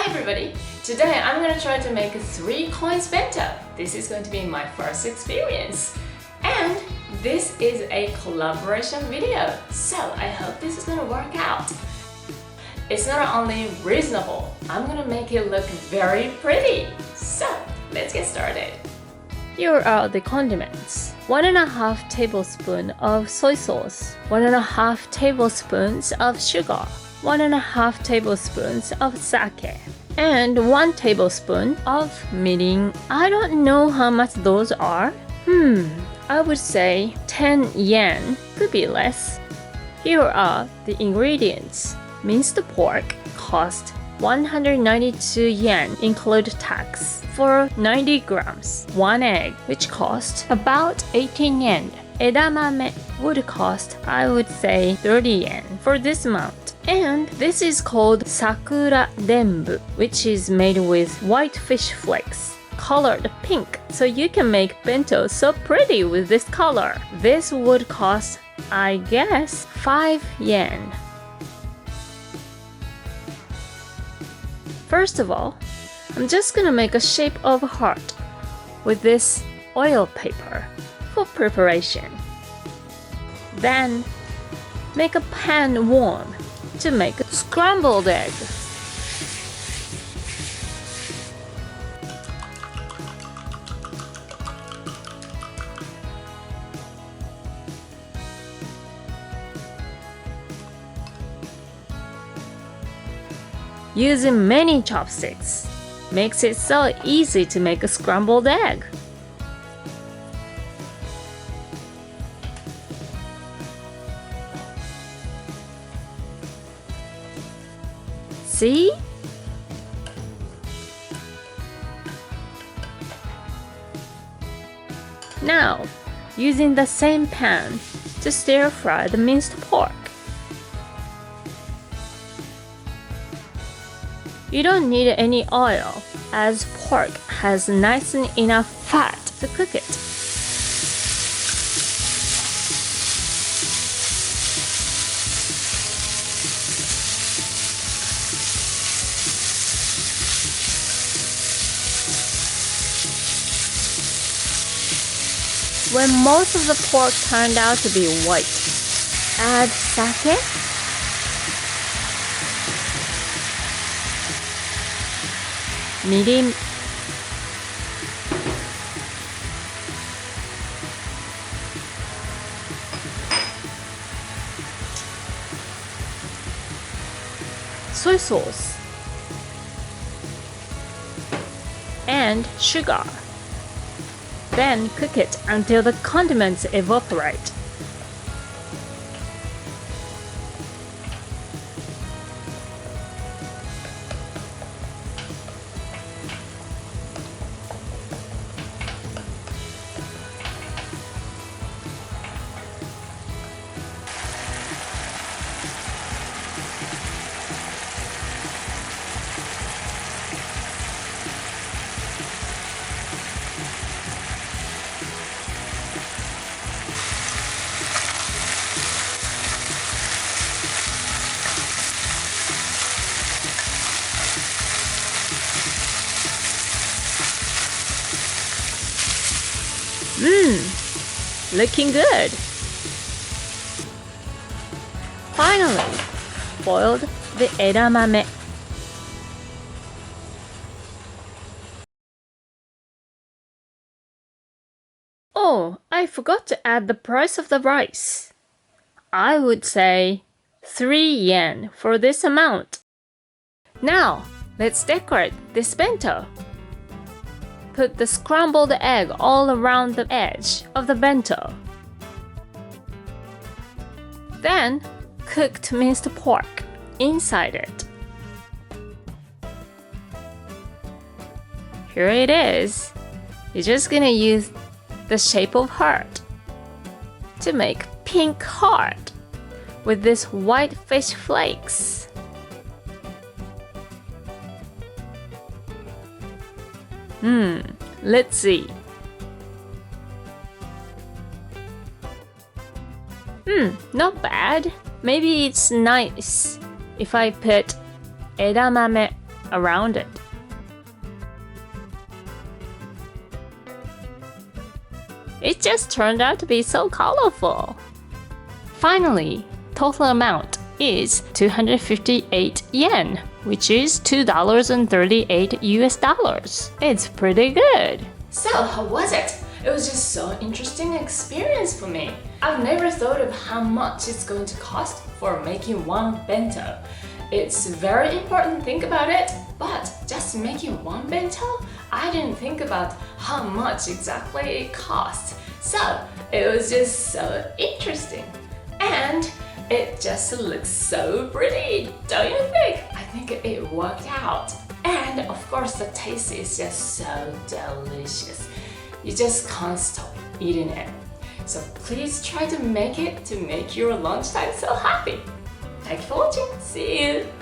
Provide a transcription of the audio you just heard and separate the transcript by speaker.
Speaker 1: Hi everybody! Today I'm going to try to make a 3 coins bento. This is going to be my first experience. And this is a collaboration video, so I hope this is going to work out. It's not only reasonable, I'm going to make it look very pretty. So let's get started. Here are the condiments. 1.5 tablespoons of soy sauce, 1.5 tablespoons of sugar, 1.5 tablespoons of sake, and 1 tablespoon of mirin. I don't know how much those are. I would say 10 yen, could be less. Here are the ingredients. Minced pork cost 192 yen include tax for 90 grams. 1 egg, which cost about 18 yen. Edamame would cost, I would say, 30 yen for this amount. And this is called sakura denbu, which is made with white fish flakes, colored pink. So you can make bento so pretty with this color. This would cost, I guess, 5 yen. First of all, I'm just gonna make a shape of a heart with this oil paper for preparation. Then, make a pan warm to make a scrambled egg. Using many chopsticks makes it so easy to make a scrambled egg. See? Now, using the same pan to stir fry the minced pork. You don't need any oil, as pork has nice and enough fat to cook it. When most of the pork turned out to be white, add sake, mirin, soy sauce, and sugar. Then cook it until the condiments evaporate. Looking good! Finally, boiled the edamame. Oh, I forgot to add the price of the rice. I would say 3 yen for this amount. Now, let's decorate this bento. Put the scrambled egg all around the edge of the bento. Then, cooked minced pork inside it. Here it is. You're just gonna use the shape of heart to make pink heart with this white fish flakes. Let's see. Not bad. Maybe it's nice if I put edamame around it. It just turned out to be so colorful. Finally, total amount is 258 yen, which is $2.38 US. It's pretty good. So how was it? It was just so interesting experience for me. I've never thought of how much it's going to cost for making one bento. It's very important to think about it, but just making one bento, I didn't think about how much exactly it cost. So it was just so interesting. And it just looks so pretty, don't you think? I think it worked out. And of course the taste is just so delicious. You just can't stop eating it. So please try to make it to make your lunchtime so happy. Thank you for watching. See you!